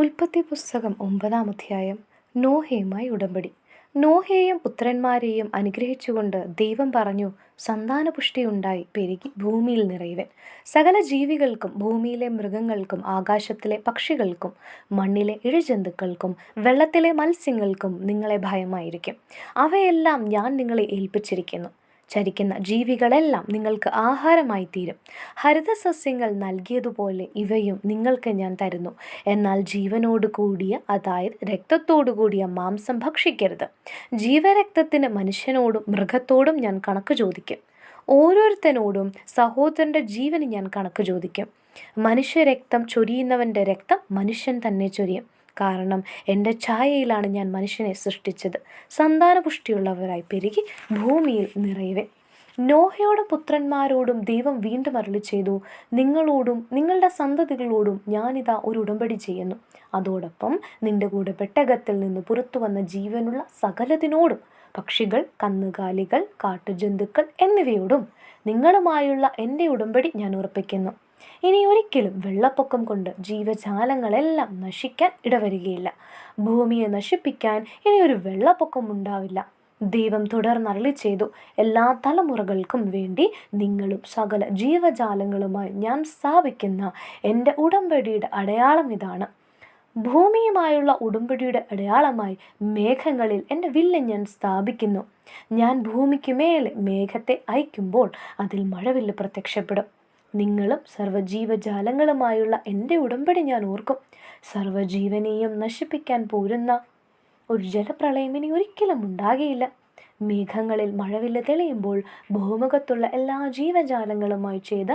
ഉൽപ്പത്തി പുസ്തകം 9-ാം അധ്യായം. നോഹയുമായി ഉടമ്പടി. നോഹയെയും പുത്രന്മാരെയും അനുഗ്രഹിച്ചുകൊണ്ട് ദൈവം പറഞ്ഞു, സന്താനപുഷ്ടിയുണ്ടായി പെരുകി ഭൂമിയിൽ നിറയുവൻ. സകല ജീവികൾക്കും, ഭൂമിയിലെ മൃഗങ്ങൾക്കും, ആകാശത്തിലെ പക്ഷികൾക്കും, മണ്ണിലെ ഇഴജന്തുക്കൾക്കും, വെള്ളത്തിലെ മത്സ്യങ്ങൾക്കും നിങ്ങളെ ഭയമായിരിക്കും. അവയെല്ലാം ഞാൻ നിങ്ങളെ ഏൽപ്പിച്ചിരിക്കുന്നു. ചരിക്കുന്ന ജീവികളെല്ലാം നിങ്ങൾക്ക് ആഹാരമായി തീരും. ഹരിതസസ്യങ്ങൾ നൽകിയതുപോലെ ഇവയും നിങ്ങൾക്ക് ഞാൻ തരുന്നു. എന്നാൽ ജീവനോട് കൂടിയ, അതായത് രക്തത്തോടു കൂടിയ മാംസം ഭക്ഷിക്കരുത്. ജീവരക്തത്തിന് മനുഷ്യനോടും മൃഗത്തോടും ഞാൻ കണക്ക് ചോദിക്കും. ഓരോരുത്തനോടും സഹോദരൻ്റെ ജീവന് ഞാൻ കണക്ക് ചോദിക്കും. മനുഷ്യരക്തം ചൊരിയുന്നവൻ്റെ രക്തം മനുഷ്യൻ തന്നെ ചൊരിയും. കാരണം എൻ്റെ ഛായയിലാണ് ഞാൻ മനുഷ്യനെ സൃഷ്ടിച്ചത്. സന്താനപുഷ്ടിയുള്ളവരായി പെരുകി ഭൂമിയിൽ നിറയുവേ. നോഹയോടും പുത്രന്മാരോടും ദൈവം വീണ്ടും അരുളിച്ചെയ്തു, നിങ്ങളോടും നിങ്ങളുടെ സന്തതികളോടും ഞാനിതാ ഒരു ഉടമ്പടി ചെയ്യുന്നു. അതോടൊപ്പം നിന്റെ കൂടെ പെട്ടകത്തിൽ നിന്ന് പുറത്തു വന്ന ജീവനുള്ള സകലതിനോടും, പക്ഷികൾ, കന്നുകാലികൾ, കാട്ടുജന്തുക്കൾ എന്നിവയോടും നിങ്ങളുമായുള്ള എൻ്റെ ഉടമ്പടി ഞാൻ ഉറപ്പിക്കുന്നു. ഇനി ഒരിക്കലും വെള്ളപ്പൊക്കം കൊണ്ട് ജീവജാലങ്ങളെല്ലാം നശിക്കാൻ ഇടവരികയില്ല. ഭൂമിയെ നശിപ്പിക്കാൻ ഇനിയൊരു വെള്ളപ്പൊക്കം ഉണ്ടാവില്ല. ദൈവം തുടർന്ന് അരുളിച്ചെയ്തു, എല്ലാ തലമുറകൾക്കും വേണ്ടി നിങ്ങളും സകല ജീവജാലങ്ങളുമായി ഞാൻ സ്ഥാപിക്കുന്ന എൻ്റെ ഉടമ്പടിയുടെ അടയാളം ഇതാണ്. ഭൂമിയുമായുള്ള ഉടമ്പടിയുടെ അടയാളമായി മേഘങ്ങളിൽ എൻ്റെ വില്ല് ഞാൻ സ്ഥാപിക്കുന്നു. ഞാൻ ഭൂമിക്ക് മേലെ മേഘത്തെ അയക്കുമ്പോൾ അതിൽ മഴവില്ല് പ്രത്യക്ഷപ്പെടും. നിങ്ങളും സർവ്വജീവജാലങ്ങളുമായുള്ള എൻ്റെ ഉടമ്പടി ഞാൻ ഓർക്കും. സർവ്വജീവനെയും നശിപ്പിക്കാൻ പോരുന്ന ഒരു ജലപ്രളയം ഇനി ഒരിക്കലും ഉണ്ടാകുകയില്ല. മേഘങ്ങളിൽ മഴവില്ല് തെളിയുമ്പോൾ ഭൂമുഖത്തുള്ള എല്ലാ ജീവജാലങ്ങളുമായി ചെയ്ത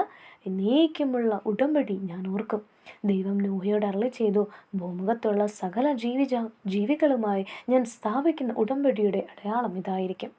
എന്നേക്കുമുള്ള ഉടമ്പടി ഞാൻ ഓർക്കും. ദൈവം നോഹയോട് അരുളിച്ചെയ്തു, ഭൂമുഖത്തുള്ള സകല ജീവികളുമായി ഞാൻ സ്ഥാപിക്കുന്ന ഉടമ്പടിയുടെ അടയാളം ഇതായിരിക്കും.